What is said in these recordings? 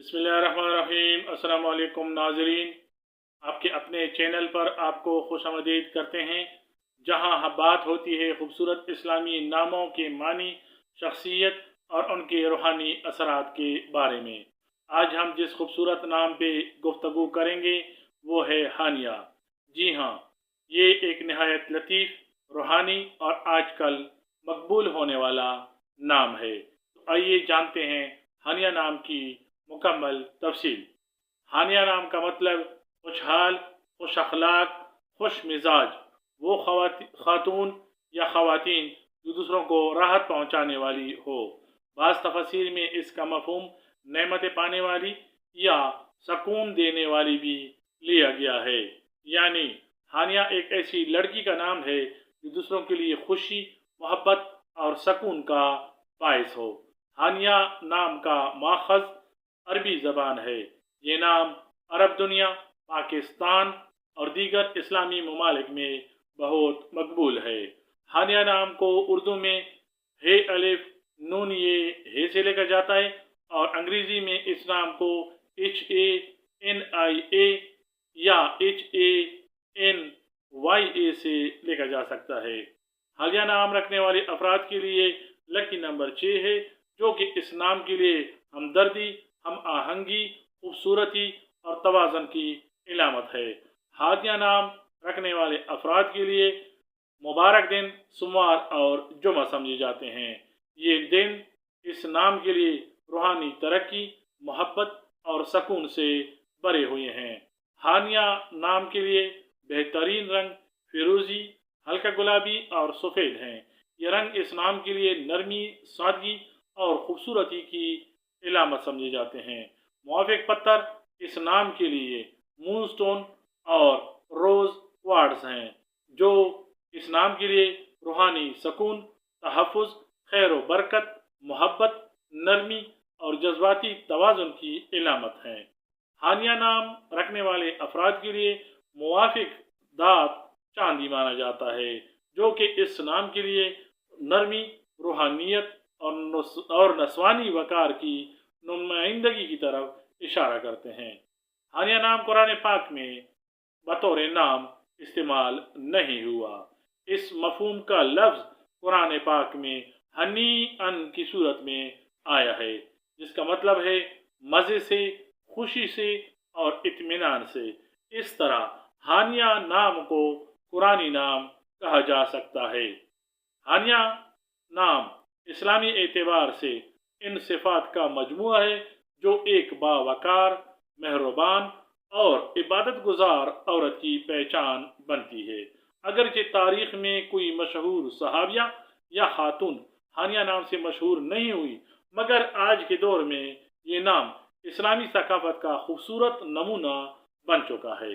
बिस्मिल्लाहिर्रहमानिर्रहीम। अस्सलाम वालेकुम नाज़रीन, आपके अपने चैनल पर आपको खुश आमदीद करते हैं, जहां बात होती है खूबसूरत इस्लामी नामों के मानी, शख्सियत और उनके रूहानी असरात के बारे में। आज हम जिस खूबसूरत नाम पे गुफ्तगू करेंगे वो है हानिया। जी हाँ, ये एक नहायत लतीफ़, रूहानी और आजकल मकबूल होने वाला नाम है। तो आइए जानते हैं हानिया नाम की मुकम्मल तफसील। हानिया नाम का मतलब खुशहाल, खुश अखलाक, खुश मिजाज, वो खातून या खवातीन जो दूसरों को राहत पहुँचाने वाली हो। बाज़ तफसीर में इसका मफहूम नेमतें पाने वाली या सकून देने वाली भी लिया गया है। यानी हानिया एक ऐसी लड़की का नाम है जो दूसरों के लिए खुशी, मोहब्बत और सकून का बायस हो। हानिया नाम का माखज़ अरबी ज़बान है। ये नाम अरब दुनिया, पाकिस्तान और दीगर इस्लामी ममालिक में बहुत मकबूल है। हानिया नाम को उर्दू में हे अलिफ नून ये हे से लेकर जाता है और अंग्रेज़ी में इस नाम को HANIA या HANYA से लेकर जा सकता है। हानिया नाम रखने वाले अफराद के लिए लकी नंबर 6 है, जो कि इस नाम के लिए हमदर्दी, हम आहंगी, खूबसूरती और तवाज़न की इलामत है। हानिया नाम रखने वाले अफराद के लिए मुबारक दिन सोमवार और जुमा समझे जाते हैं। ये दिन इस नाम के लिए रूहानी तरक्की, मोहब्बत और सकून से भरे हुए हैं। हानिया नाम के लिए बेहतरीन रंग फिरोज़ी, हल्का गुलाबी और सफ़ेद हैं। ये रंग इस नाम के लिए नरमी, सादगी और खूबसूरती की इलामत समझे जाते हैं। मुआफ़िक पत्थर इस नाम के लिए मूनस्टोन और रोज़ क्वार्ट्ज़ हैं, जो इस नाम के लिए रूहानी सकून, तहफ़्फ़ुज़, खैर व बरकत, मोहब्बत, नरमी और जज्बाती तवाज़ुन की इलामत हैं। हानिया नाम रखने वाले अफराद के लिए मुवाफ़िक दात चांदी माना जाता है, जो कि इस नाम के लिए नरमी, रूहानियत और नस्वानी वक़ार की नुमाइंदगी की तरफ इशारा करते हैं। हानिया नाम कुरान पाक में बतौर नाम इस्तेमाल नहीं हुआ। इस मफहूम का लफ्ज़ कुरान पाक में हनी अन की सूरत में आया है, जिसका मतलब है मज़े से, खुशी से और इत्मीनान से। इस तरह हानिया नाम को कुरानी नाम कहा जा सकता है। हानिया नाम इस्लामी एतबार से इन सिफ़ात का मजमुआ है जो एक बावकार, मेहरबान और इबादत गुजार औरत की पहचान बनती है। अगरचे तारीख़ में कोई मशहूर सहाबिया या खातून हानिया नाम से मशहूर नहीं हुई, मगर आज के दौर में ये नाम इस्लामी सकाफ़त का खूबसूरत नमूना बन चुका है।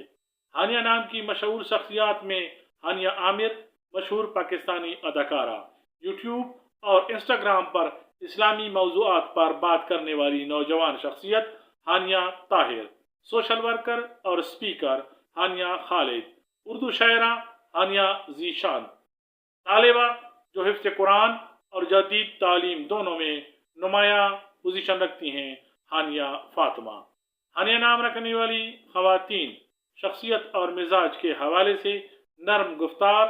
हानिया नाम की मशहूर शख्सियात में हानिया आमिर, मशहूर पाकिस्तानी अदाकारा, यूट्यूब और इंस्टाग्राम पर इस्लामी मौज़ूआत पर बात करने वाली नौजवान शख्सियत हानिया ताहिर, सोशल वर्कर और स्पीकर हानिया खालिद, उर्दू शायरा हानिया ज़ीशान, तालिबा जो हिफ्ज़ कुरान और जदीद तालीम दोनों में नुमाया पोजीशन रखती हैं हानिया फातिमा। हानिया नाम रखने वाली ख़वातीन शख्सियत और मिजाज के हवाले से नरम गुफ्तार,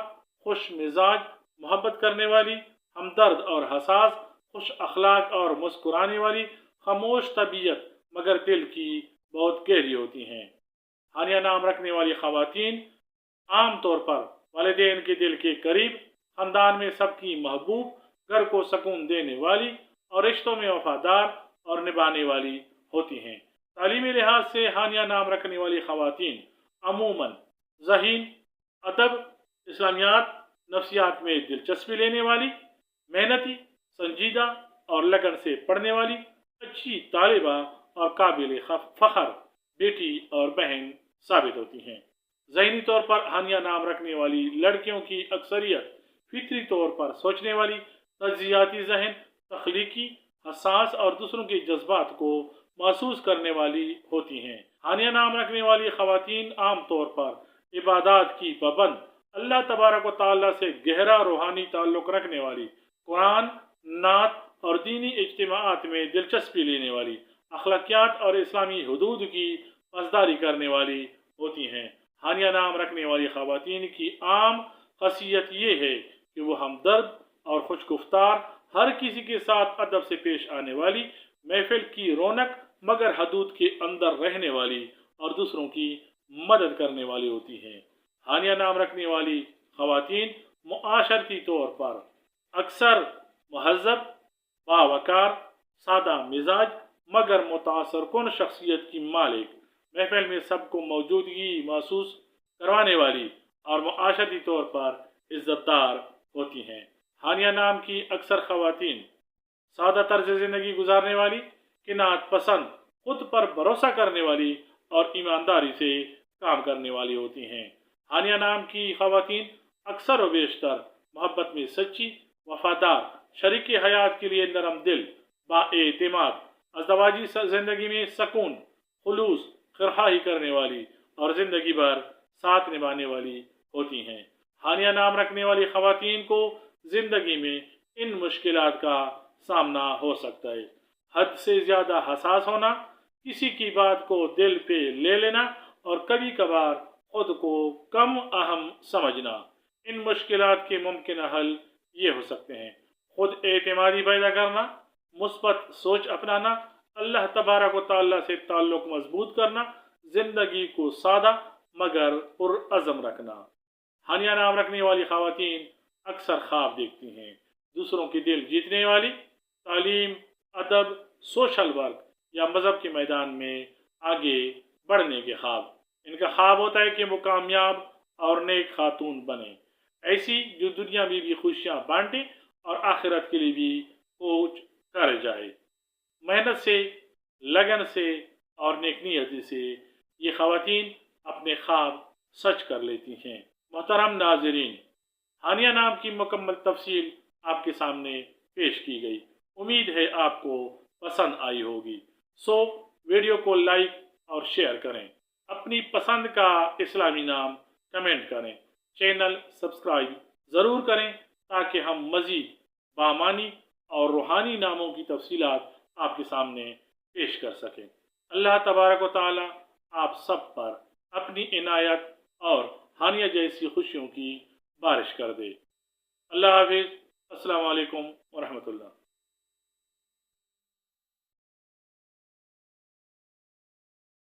खुश मिजाज, मोहब्बत करने वाली, हमदर्द और हसास, खुश अखलाक और मुस्कुराने वाली, खामोश तबीयत मगर दिल की बहुत गहरी होती हैं। हानिया नाम रखने वाली ख़वातीन आम तौर पर वालिदैन के दिल के करीब, ख़ानदान में सबकी महबूब, घर को सकून देने वाली और रिश्तों में वफादार और निभाने वाली होती हैं। तालीमी लिहाज से हानिया नाम रखने वाली ख़वातीन अमूमन ज़हीन, अदब, इस्लामियात, नफ्सियात में दिलचस्पी लेने वाली, मेहनती, संजीदा और लगन से पढ़ने वाली, अच्छी तालिबा और काबिल फ़ख्र बेटी और बहन साबित होती हैं। ज़हनी तौर पर हानिया नाम रखने वाली लड़कियों की अक्सरियत फितरी तौर पर सोचने वाली, तज्ज़ियाती ज़हन, तख्लीकी, हसास और दूसरों के जज्बात को महसूस करने वाली होती हैं। हानिया नाम रखने वाली ख़वातीन आम तौर पर इबादत की पाबंद, अल्लाह तबारक व तआला से गहरा रूहानी ताल्लुक़ रखने वाली, कुरान, नात और दीनी इज्तिमाआत में दिलचस्पी लेने वाली, अखलाकियात और इस्लामी हदूद की पासदारी करने वाली होती हैं। हानिया नाम रखने वाली ख़वातीन की आम खासियत ये है कि वो हमदर्द और खुशगुफ्तार, हर किसी के साथ अदब से पेश आने वाली, महफिल की रौनक मगर हदूद के अंदर रहने वाली और दूसरों की मदद करने वाली होती हैं। हानिया नाम रखने वाली ख़वातीन मुआशरती तौर पर अक्सर महज़ब, बावकार, सादा मिजाज मगर मुतासर कुन शख्सियत की मालिक, महफिल में सबको मौजूदगी महसूस करवाने वाली और मुआशरती तौर पर इज़्ज़तदार होती हैं। हानिया नाम की अक्सर ख़वातीन सादा तर्ज ज़िंदगी गुजारने वाली, किनात पसंद, खुद पर भरोसा करने वाली और ईमानदारी से काम करने वाली होती हैं। हानिया नाम की ख़वातीन अक्सर व बेशतर मोहब्बत में सच्ची, वफादार, शरीक हयात के लिए नरम दिल, बाएतिमाद, अज़दवाजी ज़िंदगी में सकून, खुलूस, खिरहाई करने वाली और ज़िंदगी भर साथ निभाने वाली होती हैं। हानिया नाम रखने वाली ख़वातीन को ज़िंदगी में इन मुश्किलात का सामना हो सकता है। हद से ज़्यादा हसास होना, किसी की बात को दिल पे ले लेना और कभी कभार खुद को कम अहम समझना। इन मुश्किलात के मुमकिन हल ये हो सकते हैं: खुद एतमादी पैदा करना, मुस्बत सोच अपनाना, अल्लाह तबारक व तआला से ताल्लुक़ मजबूत करना, ज़िंदगी को सादा मगर पुरअज़म रखना। हानिया नाम रखने वाली ख़वातीन अक्सर ख्वाब देखती हैं, दूसरों के दिल जीतने वाली, तालीम, अदब, सोशल वर्क या मज़हब के मैदान में आगे बढ़ने के ख्वाब। इनका ख्वाब होता है कि वो कामयाब और नेक खातून बने, ऐसी जो दुनिया में भी खुशियाँ बांटे और आखिरत के लिए भी कुछ कर जाए। मेहनत से, लगन से और नेक नियति से ये ख़वातीन अपने ख्वाब सच कर लेती हैं। मोहतरम नाज़रीन, हानिया नाम की मुकम्मल तफसील आपके सामने पेश की गई। उम्मीद है आपको पसंद आई होगी। सो वीडियो को लाइक और शेयर करें, अपनी पसंद का इस्लामी नाम कमेंट करें, चैनल सब्सक्राइब ज़रूर करें ताकि हम मज़ीद बामानी और रूहानी नामों की तफसीलात आपके सामने पेश कर सकें। अल्लाह तबारक व तआला आप सब पर अपनी इनायत और हानिया जैसी खुशियों की बारिश कर दे। अल्लाह हाफिज़। अस्सलामु अलैकुम व रहमतुल्लाह।